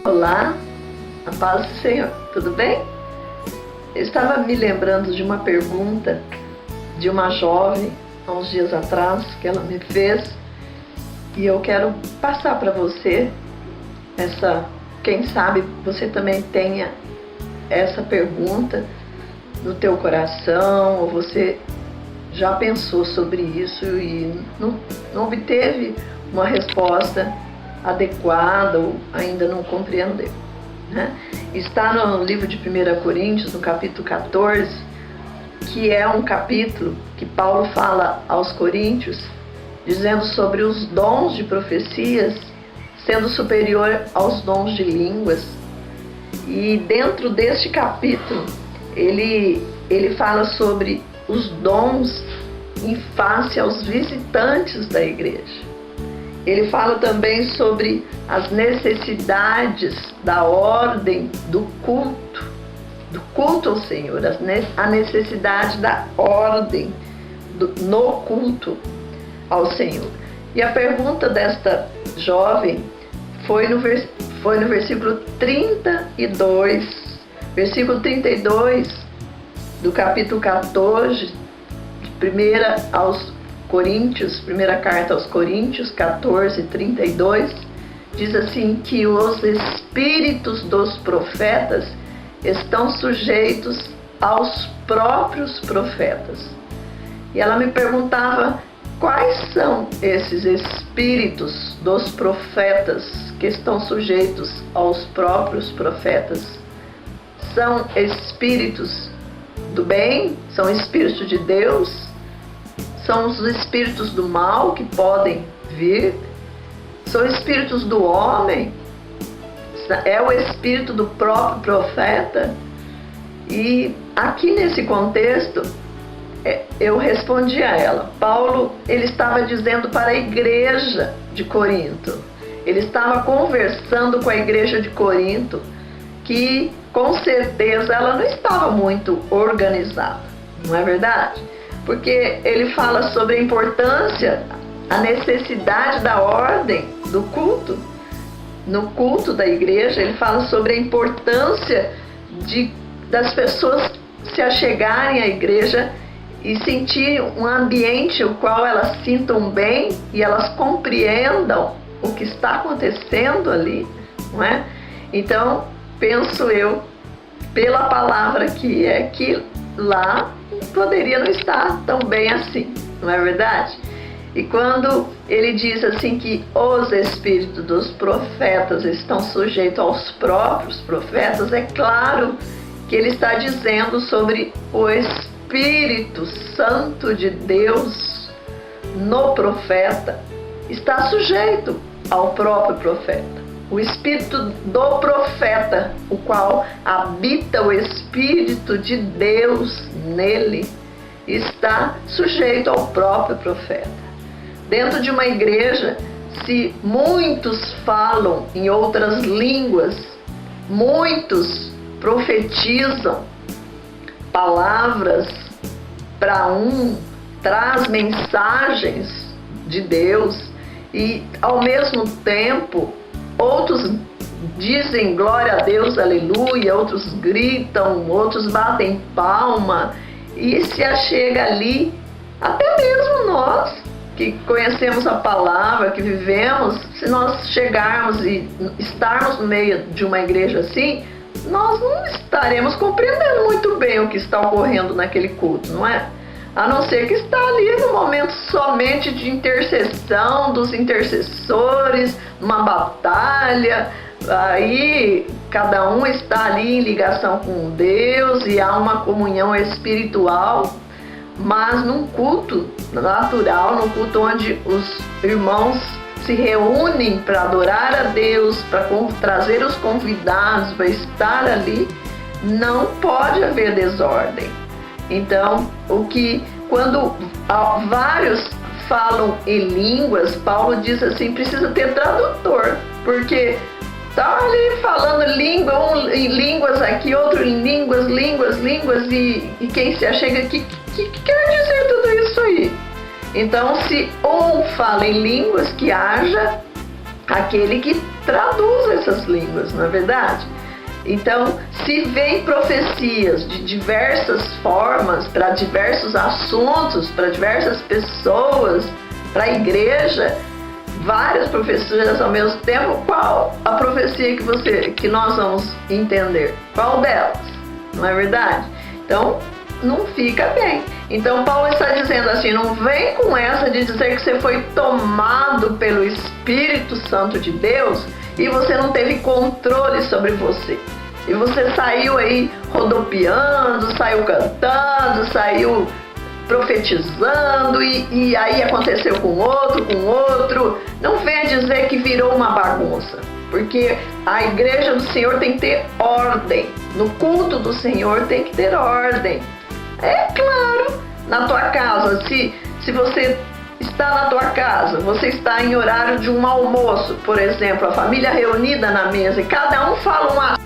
Olá, a paz do Senhor, tudo bem? Eu estava me lembrando de uma pergunta de uma jovem, há uns dias atrás, que ela me fez, e eu quero passar para você quem sabe você também tenha essa pergunta no teu coração, ou você já pensou sobre isso e não obteve uma resposta adequada ou ainda não compreendeu, né? Está no livro de 1 Coríntios, no capítulo 14, que é um capítulo que Paulo fala aos coríntios, dizendo sobre os dons de profecias sendo superior aos dons de línguas. E dentro deste capítulo ele fala sobre os dons em face aos visitantes da igreja. Ele fala também sobre as necessidades da ordem do culto ao Senhor, a necessidade da ordem no culto ao Senhor. E a pergunta desta jovem foi no versículo 32, versículo 32 do capítulo 14, primeira carta aos Coríntios, 14, 32, diz assim que os espíritos dos profetas estão sujeitos aos próprios profetas. E ela me perguntava quais são esses espíritos dos profetas que estão sujeitos aos próprios profetas. São espíritos do bem? São espíritos de Deus? São os espíritos do mal que podem vir? São espíritos do homem? É o espírito do próprio profeta? E aqui nesse contexto, eu respondi a ela. Paulo, ele estava dizendo para a igreja de Corinto. Ele estava conversando com a igreja de Corinto, que com certeza ela não estava muito organizada, não é verdade? Porque ele fala sobre a importância, a necessidade da ordem do culto. No culto da igreja, ele fala sobre a importância das pessoas se achegarem à igreja e sentir um ambiente o qual elas sintam bem e elas compreendam o que está acontecendo ali, não é? Então, penso eu, pela palavra que lá poderia não estar tão bem assim, não é verdade? E quando ele diz assim que os espíritos dos profetas estão sujeitos aos próprios profetas, é claro que ele está dizendo sobre o Espírito Santo de Deus no profeta, está sujeito ao próprio profeta. O espírito do profeta, o qual habita o Espírito de Deus nele, está sujeito ao próprio profeta. Dentro de uma igreja, se muitos falam em outras línguas, muitos profetizam palavras para traz mensagens de Deus e ao mesmo tempo outros dizem glória a Deus, aleluia, outros gritam, outros batem palma e se achega ali, até mesmo nós que conhecemos a palavra, que vivemos, se nós chegarmos e estarmos no meio de uma igreja assim, nós não estaremos compreendendo muito bem o que está ocorrendo naquele culto, não é? A não ser que está ali no momento somente de intercessão dos intercessores, uma batalha, aí cada um está ali em ligação com Deus e há uma comunhão espiritual, mas num culto natural, num culto onde os irmãos se reúnem para adorar a Deus, para trazer os convidados, para estar ali, não pode haver desordem. Então, quando vários falam em línguas, Paulo diz assim, precisa ter tradutor, porque tá ali falando em línguas aqui, outro em línguas, e quem se achega, que quer dizer tudo isso aí? Então, se um fala em línguas, que haja aquele que traduz essas línguas, não é verdade? Então, se vem profecias de diversas formas, para diversos assuntos, para diversas pessoas, para a igreja, várias profecias ao mesmo tempo, qual a profecia que nós vamos entender? Qual delas? Não é verdade? Então, não fica bem. Então, Paulo está dizendo assim, não vem com essa de dizer que você foi tomado pelo Espírito Santo de Deus e você não teve controle sobre você. E você saiu aí rodopiando, saiu cantando, saiu profetizando e aí aconteceu com outro. Não venha dizer que virou uma bagunça, porque a igreja do Senhor tem que ter ordem. No culto do Senhor tem que ter ordem. É claro, na tua casa, se você está na tua casa, você está em horário de um almoço, por exemplo, a família reunida na mesa e cada um fala um